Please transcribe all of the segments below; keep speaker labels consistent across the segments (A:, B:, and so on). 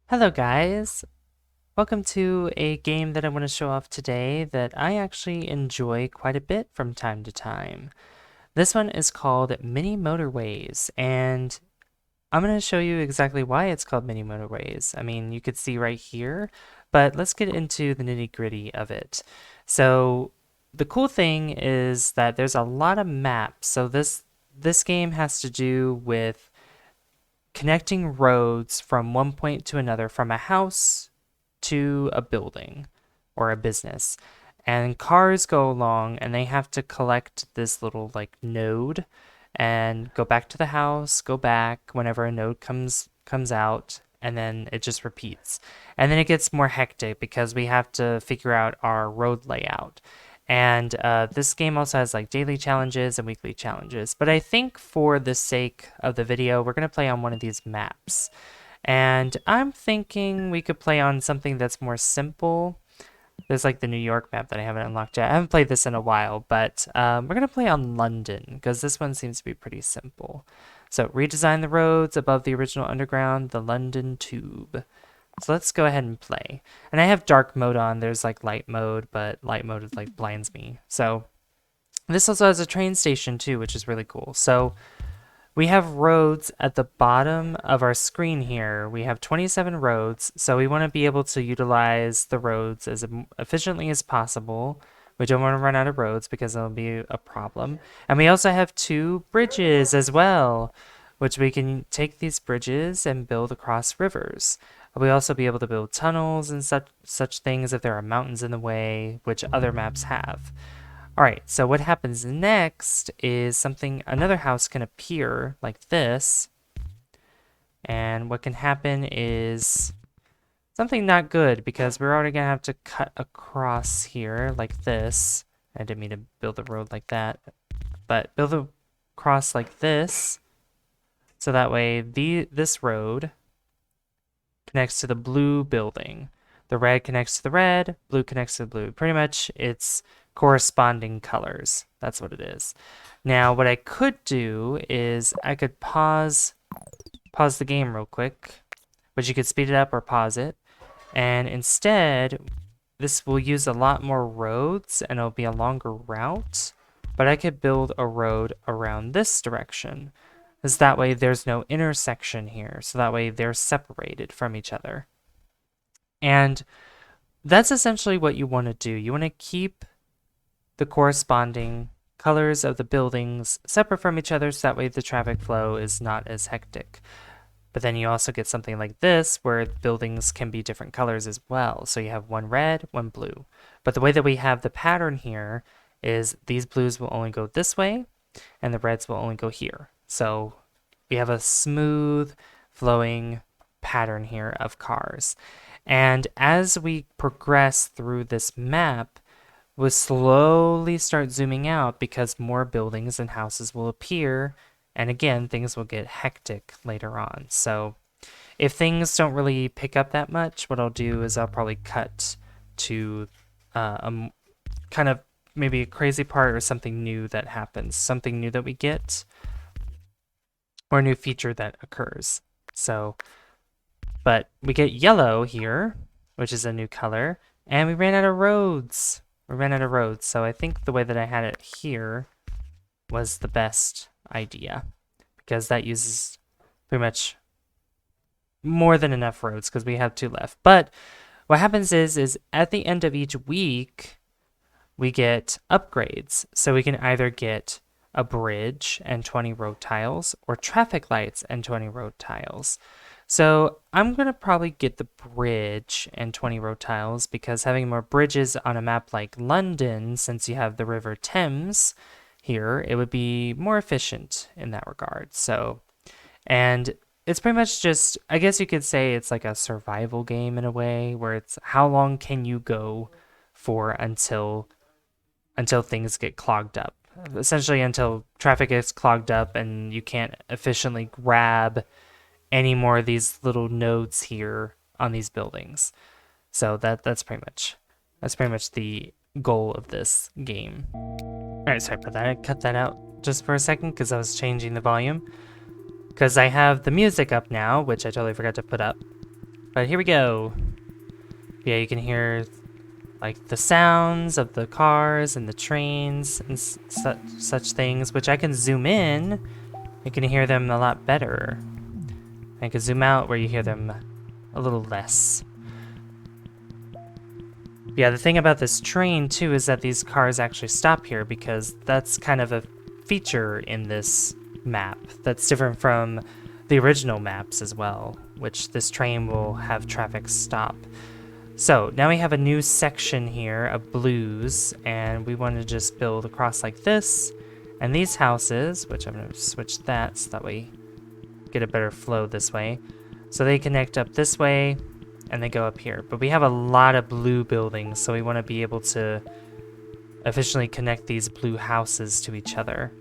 A: Hello guys! Welcome to a game that I want to show off today that I actually enjoy quite a bit from time to time. This one is called Mini Motorways, and I'm going to show you exactly why it's called Mini Motorways. I mean, you could see right here, but let's get into the nitty-gritty of it. So, the cool thing is that there's a lot of maps. So this game has to do with connecting roads from one point to another, from a house to a building or a business. And cars go along and they have to collect this little like node and go back to the house, go back whenever a node comes out, and then it just repeats. And then it gets more hectic because we have to figure out our road layout. And this game also has like daily challenges and weekly challenges. But I think for the sake of the video, we're going to play on one of these maps. And I'm thinking we could play on something that's more simple. There's like the New York map that I haven't unlocked yet. I haven't played this in a while, but we're going to play on London because this one seems to be pretty simple. So redesign the roads above the original underground, the London Tube. So let's go ahead and play. And I have dark mode on. There's like light mode, but light mode is like blinds me. So this also has a train station too, which is really cool. So we have roads at the bottom of our screen here. We have 27 roads, so we want to be able to utilize the roads as efficiently as possible. We don't want to run out of roads because that'll be a problem. And we also have 2 bridges as well, which we can take these bridges and build across rivers. We also be able to build tunnels and such things if there are mountains in the way, which other maps have. All right, so what happens next is another house can appear like this. And what can happen is something not good because we're already gonna have to cut across here like this. I didn't mean to build a road like that, but build a cross like this. So that way this road connects to the blue building. The red connects to the red, blue connects to the blue. Pretty much it's corresponding colors. That's what it is. Now, what I could do is I could pause the game real quick, but you could speed it up or pause it. And instead, this will use a lot more roads and it'll be a longer route, but I could build a road around this direction. Because that way there's no intersection here. So that way they're separated from each other. And that's essentially what you want to do. You want to keep the corresponding colors of the buildings separate from each other so that way the traffic flow is not as hectic. But then you also get something like this where buildings can be different colors as well. So you have one red, one blue. But the way that we have the pattern here is these blues will only go this way and the reds will only go here. So we have a smooth flowing pattern here of cars. And as we progress through this map, we'll slowly start zooming out because more buildings and houses will appear. And again, things will get hectic later on. So if things don't really pick up that much, what I'll do is I'll probably cut to kind of maybe a crazy part or something new that happens, something new that we get, or a new feature that occurs. So, but we get yellow here, which is a new color, and we ran out of roads. We ran out of roads, so I think the way that I had it here was the best idea because that uses pretty much more than enough roads because we have 2 left. But what happens is at the end of each week, we get upgrades. So we can either get a bridge and 20 road tiles or traffic lights and 20 road tiles. So I'm going to probably get the bridge and 20 road tiles because having more bridges on a map like London, since you have the River Thames here, it would be more efficient in that regard. So, and it's pretty much just, I guess you could say it's like a survival game in a way where it's how long can you go for until things get clogged up. Essentially until traffic gets clogged up and you can't efficiently grab any more of these little nodes here on these buildings. So that's pretty much the goal of this game. All right, sorry about that. I cut that out just for a second because I was changing the volume. Because I have the music up now, which I totally forgot to put up. But here we go. Yeah, you can hear like the sounds of the cars and the trains and such things, which I can zoom in. You can hear them a lot better. I can zoom out where you hear them a little less. Yeah, the thing about this train too is that these cars actually stop here because that's kind of a feature in this map that's different from the original maps as well, which this train will have traffic stop. So now we have a new section here of blues, and we want to just build across like this. And these houses, which I'm going to switch that so that we get a better flow this way. So they connect up this way and they go up here. But we have a lot of blue buildings, so we want to be able to efficiently connect these blue houses to each other.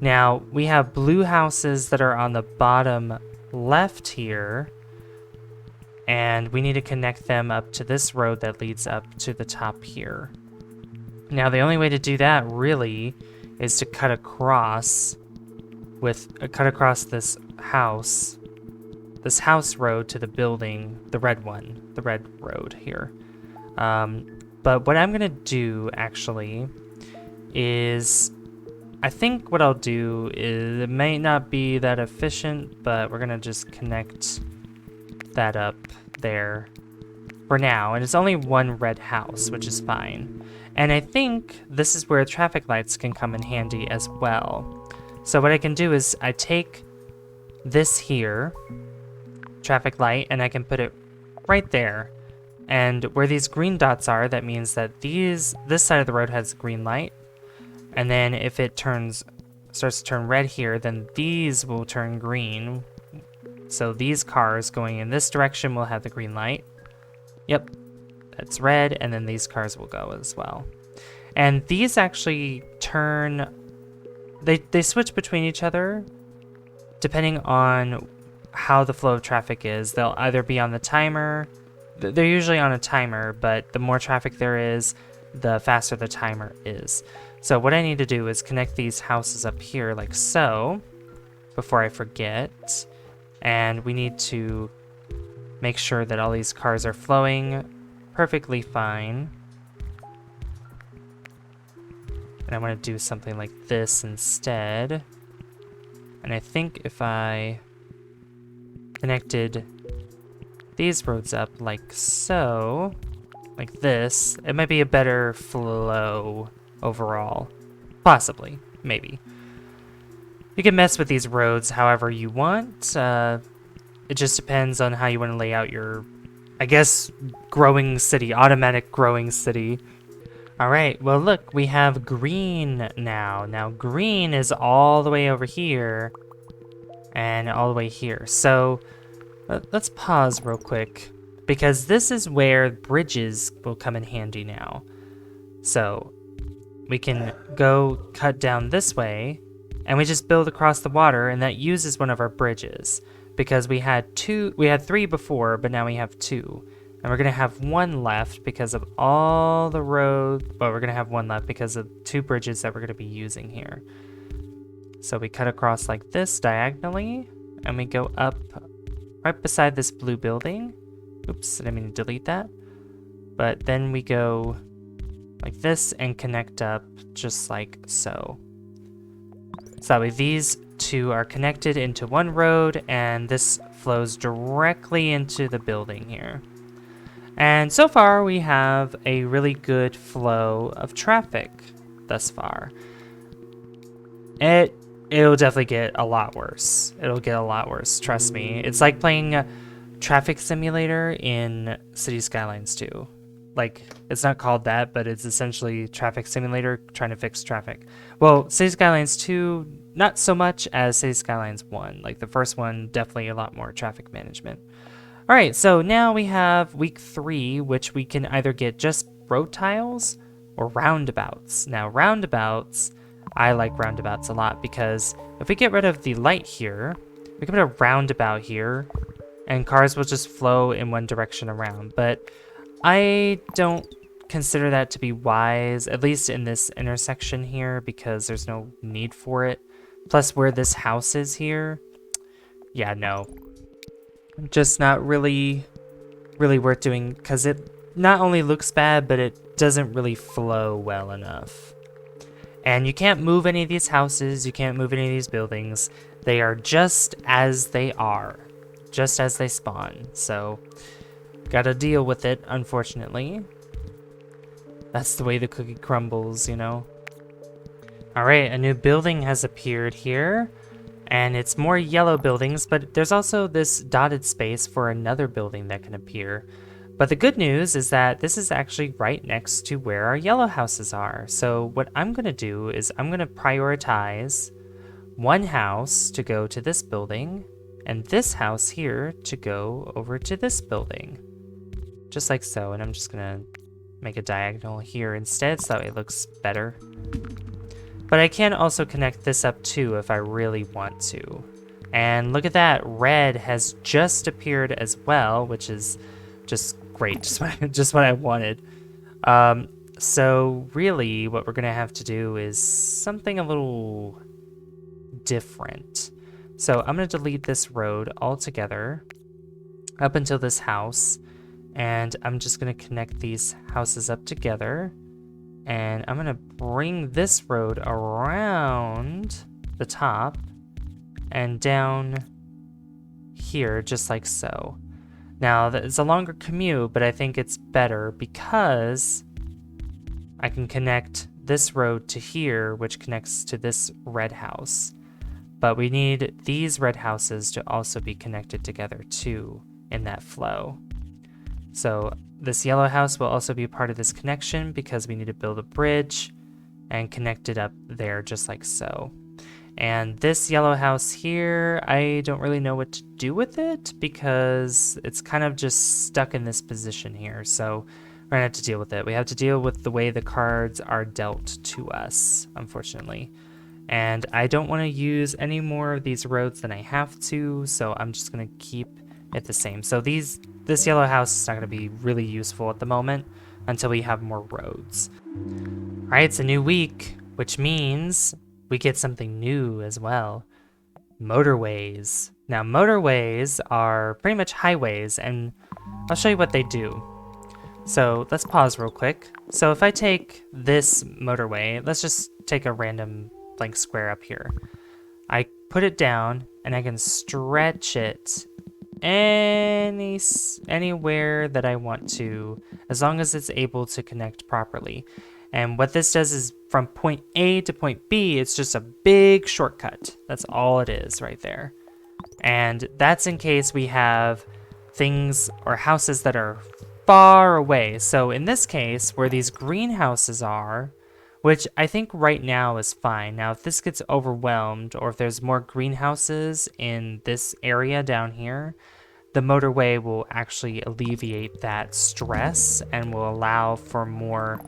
A: Now, we have blue houses that are on the bottom left here, and we need to connect them up to this road that leads up to the top here. Now, the only way to do that really is to cut across this house road to the building, the red road here. But what I'm gonna do actually is, I think what I'll do is, it may not be that efficient, but we're gonna just connect that up there for now. And it's only one red house, which is fine. And I think this is where traffic lights can come in handy as well. So what I can do is I take this here, traffic light, and I can put it right there. And where these green dots are, that means that this side of the road has a green light. And then if it starts to turn red here, then these will turn green. So these cars going in this direction will have the green light. Yep, that's red, and then these cars will go as well. And these actually turn, they switch between each other depending on how the flow of traffic is. They'll either be on the timer, they're usually on a timer, but the more traffic there is, the faster the timer is. So what I need to do is connect these houses up here like so, before I forget. And we need to make sure that all these cars are flowing perfectly fine. And I'm going to do something like this instead. And I think if I connected these roads up like so, like this, it might be a better flow overall. Possibly, maybe. You can mess with these roads however you want. It just depends on how you want to lay out your, I guess, growing city, automatic growing city. All right, well look, we have green now. Now green is all the way over here and all the way here. So let's pause real quick because this is where bridges will come in handy now. So we can go cut down this way and we just build across the water, and that uses one of our bridges because we had three before, but now we have two. And we're gonna have one left because of all the road, well, we're gonna have one left because of two bridges that we're gonna be using here. So we cut across like this diagonally, and we go up right beside this blue building. Oops, I didn't mean to delete that. But then we go like this and connect up just like so. So that way these two are connected into one road, and this flows directly into the building here. And so far we have a really good flow of traffic thus far. It'll definitely get a lot worse. It'll get a lot worse, trust me. It's like playing a traffic simulator in City Skylines 2. Like, it's not called that, but it's essentially traffic simulator trying to fix traffic. Well, City Skylines 2, not so much as City Skylines 1. Like, the first one, definitely a lot more traffic management. All right, so now we have week 3, which we can either get just road tiles or roundabouts. Now, roundabouts, I like roundabouts a lot because if we get rid of the light here, we can put a roundabout here, and cars will just flow in one direction around. But I don't consider that to be wise, at least in this intersection here, because there's no need for it. Plus, where this house is here, yeah, no. Just not really really worth doing because it not only looks bad, but it doesn't really flow well enough. And you can't move any of these houses, you can't move any of these buildings. They are just as they are, just as they spawn. So, gotta deal with it, unfortunately. That's the way the cookie crumbles, you know? Alright, a new building has appeared here. And it's more yellow buildings, but there's also this dotted space for another building that can appear. But the good news is that this is actually right next to where our yellow houses are. So what I'm going to do is I'm going to prioritize one house to go to this building and this house here to go over to this building. Just like so. And I'm just going to make a diagonal here instead so that it looks better. But I can also connect this up too if I really want to. And look at that, red has just appeared as well, which is just great, just what I wanted. So really what we're gonna have to do is something a little different. So I'm gonna delete this road altogether up until this house, and I'm just gonna connect these houses up together. And I'm gonna bring this road around the top and down here, just like so. Now, it's a longer commute, but I think it's better because I can connect this road to here, which connects to this red house. But we need these red houses to also be connected together too in that flow. So this yellow house will also be part of this connection because we need to build a bridge and connect it up there just like so. And this yellow house here, I don't really know what to do with it because it's kind of just stuck in this position here. So we're gonna have to deal with it. We have to deal with the way the cards are dealt to us, unfortunately. And I don't want to use any more of these roads than I have to, so I'm just gonna keep it the same. So this yellow house is not gonna be really useful at the moment until we have more roads. All right, it's a new week, which means we get something new as well. Motorways. Now, motorways are pretty much highways, and I'll show you what they do. So let's pause real quick. So if I take this motorway, let's just take a random blank square up here. I put it down, and I can stretch it anywhere that I want to, as long as it's able to connect properly. And what this does is from point A to point B, it's just a big shortcut. That's all it is right there. And that's in case we have things or houses that are far away. So in this case, where these greenhouses are, which I think right now is fine. Now, if this gets overwhelmed or if there's more greenhouses in this area down here, the motorway will actually alleviate that stress and will allow for more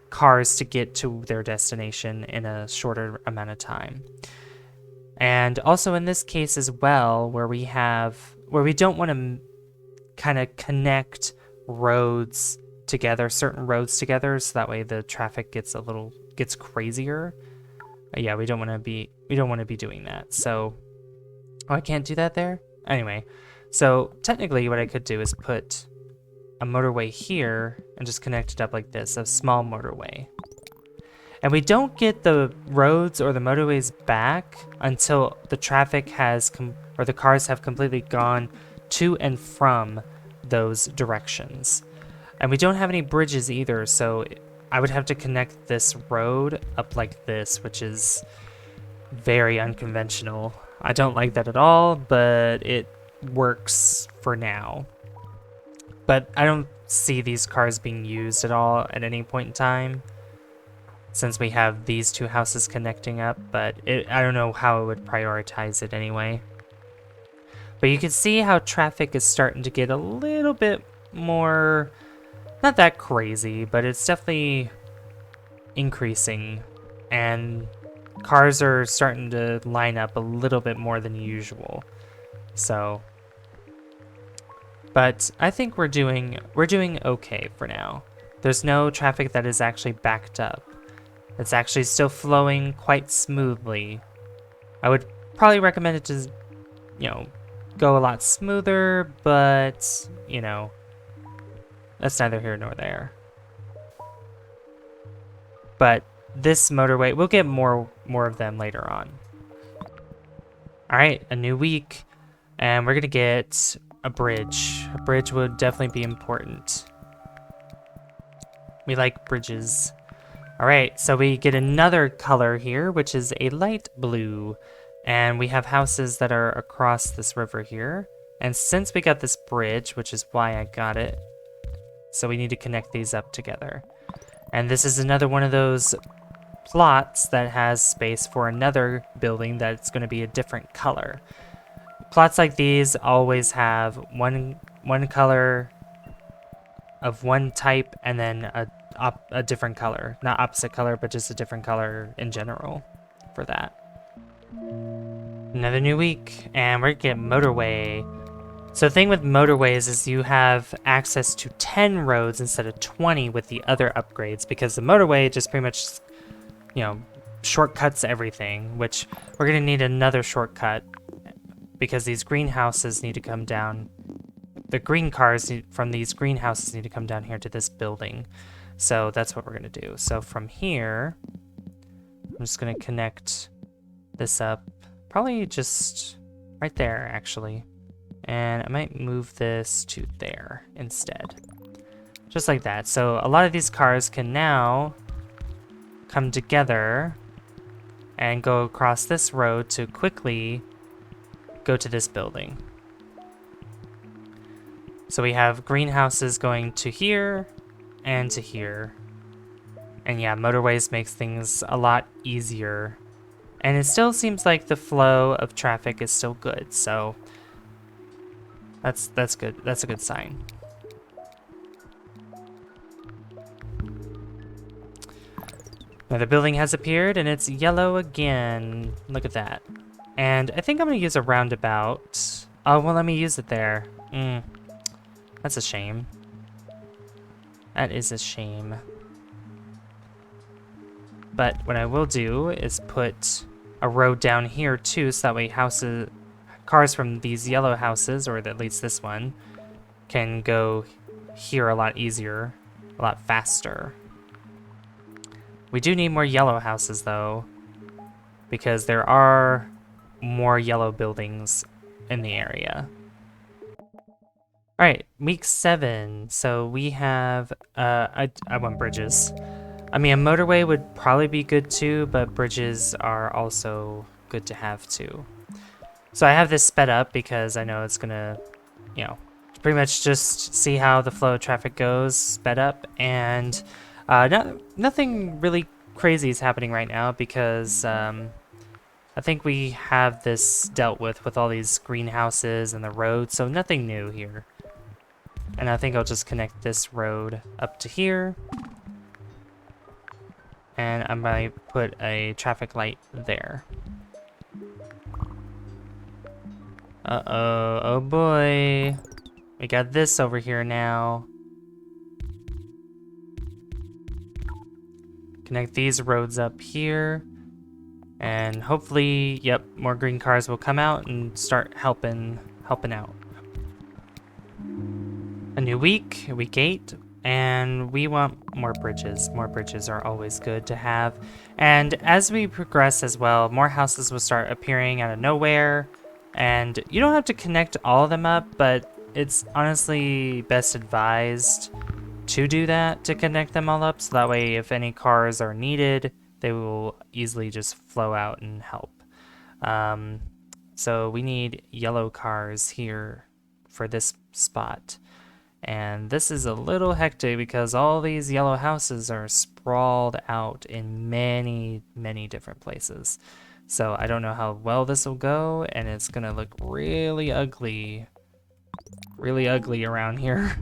A: cars to get to their destination in a shorter amount of time. And also in this case as well, where we don't want to kind of connect roads together, certain roads together, so that way the traffic gets crazier. Yeah, we don't want to be doing that. So, oh, I can't do that there? Anyway, so technically what I could do is put a motorway here and just connect it up like this, a small motorway. And we don't get the roads or the motorways back until the traffic has or the cars have completely gone to and from those directions. And we don't have any bridges either, so I would have to connect this road up like this, which is very unconventional. I don't like that at all, but it works for now. But I don't see these cars being used at all at any point in time, since we have these two houses connecting up, but I don't know how it would prioritize it anyway. But you can see how traffic is starting to get a little bit more, not that crazy, but it's definitely increasing, and cars are starting to line up a little bit more than usual. So, but I think we're doing okay for now. There's no traffic that is actually backed up. It's actually still flowing quite smoothly. I would probably recommend it to, go a lot smoother, but, that's neither here nor there. But this motorway, we'll get more of them later on. All right, a new week, and we're gonna get a bridge. A bridge would definitely be important. We like bridges. All right, so we get another color here, which is a light blue. And we have houses that are across this river here. And since we got this bridge, which is why I got it, so we need to connect these up together. And this is another one of those plots that has space for another building that's going to be a different color. Plots like these always have one color of one type and then a different color. Not opposite color, but just a different color in general for that. Another new week, and we're gonna get motorway. So the thing with motorways is you have access to 10 roads instead of 20 with the other upgrades, because the motorway just pretty much, you know, shortcuts everything, which we're gonna need another shortcut because these greenhouses need to come down. The green cars from these greenhouses need to come down here to this building. So that's what we're gonna do. So from here, I'm just gonna connect this up, probably just right there actually. And I might move this to there instead. Just like that. So a lot of these cars can now come together and go across this road to quickly go to this building. So we have greenhouses going to here and to here. And yeah, motorways makes things a lot easier. And it still seems like the flow of traffic is still good, so that's good. That's a good sign. Another building has appeared, and it's yellow again. Look at that. And I think I'm going to use a roundabout. Oh, well, let me use it there. That's a shame. That is a shame. But what I will do is put a road down here, too, so that way cars from these yellow houses, or at least this one, can go here a lot easier, a lot faster. We do need more yellow houses, though, because there are more yellow buildings in the area. All right, week 7. So we have, I want bridges. I mean, a motorway would probably be good too, but bridges are also good to have too. So I have this sped up because I know it's gonna, you know, pretty much just see how the flow of traffic goes, sped up, and nothing really crazy is happening right now because I think we have this dealt with all these greenhouses and the road, so nothing new here. And I think I'll just connect this road up to here. And I might put a traffic light there. Uh-oh, oh boy. We got this over here now. Connect these roads up here. And hopefully, yep, more green cars will come out and start helping out. A new week, week 8, and we want more bridges. More bridges are always good to have. And as we progress as well, more houses will start appearing out of nowhere. And you don't have to connect all of them up, but it's honestly best advised to do that, to connect them all up, so that way if any cars are needed, they will easily just flow out and help. So we need yellow cars here for this spot. And this is a little hectic because all these yellow houses are sprawled out in many, many different places. So I don't know how well this will go, and it's gonna look really ugly around here.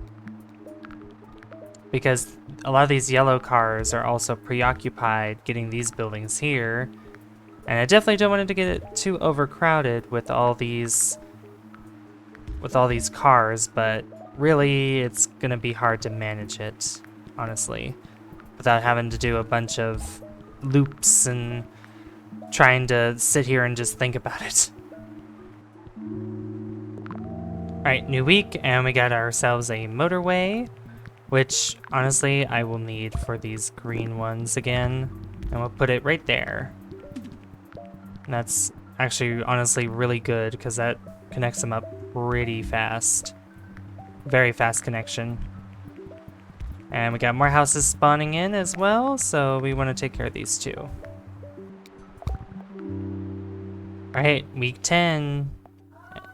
A: Because a lot of these yellow cars are also preoccupied getting these buildings here. And I definitely don't want it to get too overcrowded with all these cars, but really it's gonna be hard to manage it, honestly, without having to do a bunch of loops and trying to sit here and just think about it. All right, new week, and we got ourselves a motorway. which honestly I will need for these green ones again. And we'll put it right there. And that's actually honestly really good because that connects them up pretty fast. Very fast connection. And we got more houses spawning in as well, so we want to take care of these too. Alright, week 10.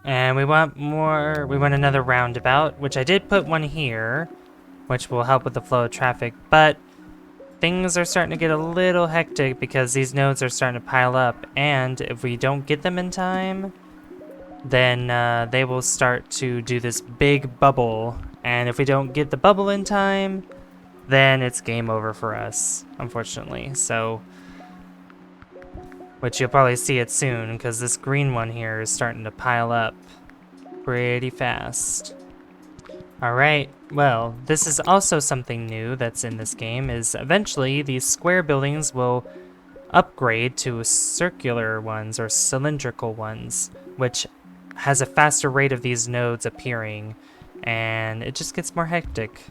A: And we want more, we want another roundabout, which I did put one here, which will help with the flow of traffic, but things are starting to get a little hectic because these nodes are starting to pile up, and if we don't get them in time, then they will start to do this big bubble, and if we don't get the bubble in time, then it's game over for us, unfortunately. So, which you'll probably see it soon, because this green one here is starting to pile up pretty fast. Alright, well, this is also something new that's in this game, is eventually these square buildings will upgrade to circular ones or cylindrical ones, which has a faster rate of these nodes appearing, and it just gets more hectic.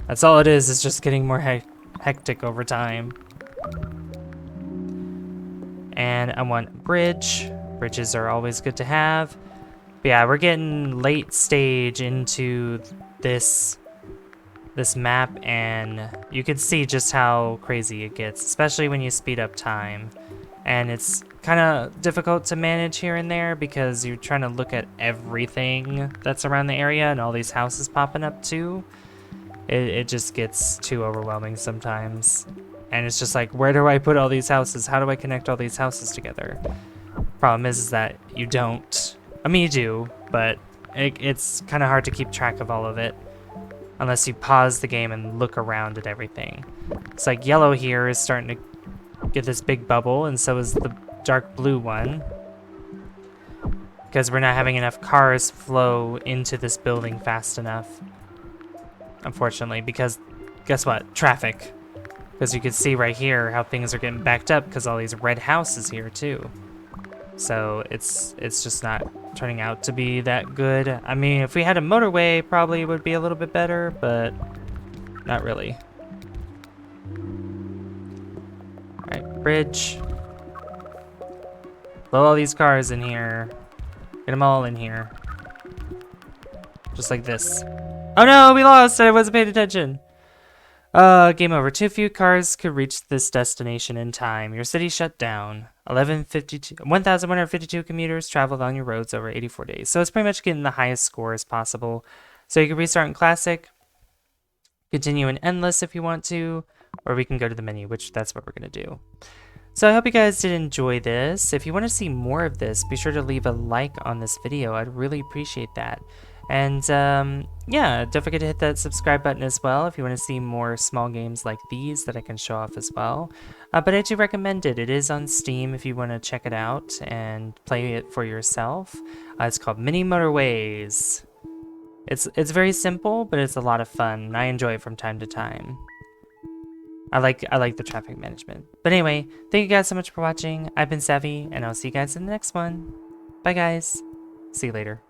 A: That's all it is just getting more hectic over time. And I want bridge. Bridges are always good to have. But yeah, we're getting late stage into this map, and you can see just how crazy it gets, especially when you speed up time. And it's kind of difficult to manage here and there because you're trying to look at everything that's around the area and all these houses popping up too. It just gets too overwhelming sometimes. And it's just like, where do I put all these houses? How do I connect all these houses together? Problem is that you don't. I mean, you do, but it's kind of hard to keep track of all of it unless you pause the game and look around at everything. It's like yellow here is starting to get this big bubble, and so is the dark blue one, because we're not having enough cars flow into this building fast enough, unfortunately, because guess what? Traffic. Because you can see right here how things are getting backed up because all these red houses here too. So it's just not turning out to be that good. I mean, if we had a motorway, probably would be a little bit better, but not really. Alright, bridge. Blow all these cars in here. Get them all in here. Just like this. Oh no, we lost! I wasn't paying attention. Game over. Too few cars could reach this destination in time. Your city shut down. 1,152 commuters traveled on your roads over 84 days. So it's pretty much getting the highest score as possible. So you can restart in Classic, continue in Endless if you want to, or we can go to the menu, which that's what we're going to do. So I hope you guys did enjoy this. If you want to see more of this, be sure to leave a like on this video. I'd really appreciate that. And yeah, don't forget to hit that subscribe button as well if you want to see more small games like these that I can show off as well. But I do recommend it. It is on Steam if you want to check it out and play it for yourself. It's called Mini Motorways. It's very simple, but it's a lot of fun. I enjoy it from time to time. I like the traffic management. But anyway, thank you guys so much for watching. I've been Savvy, and I'll see you guys in the next one. Bye guys. See you later.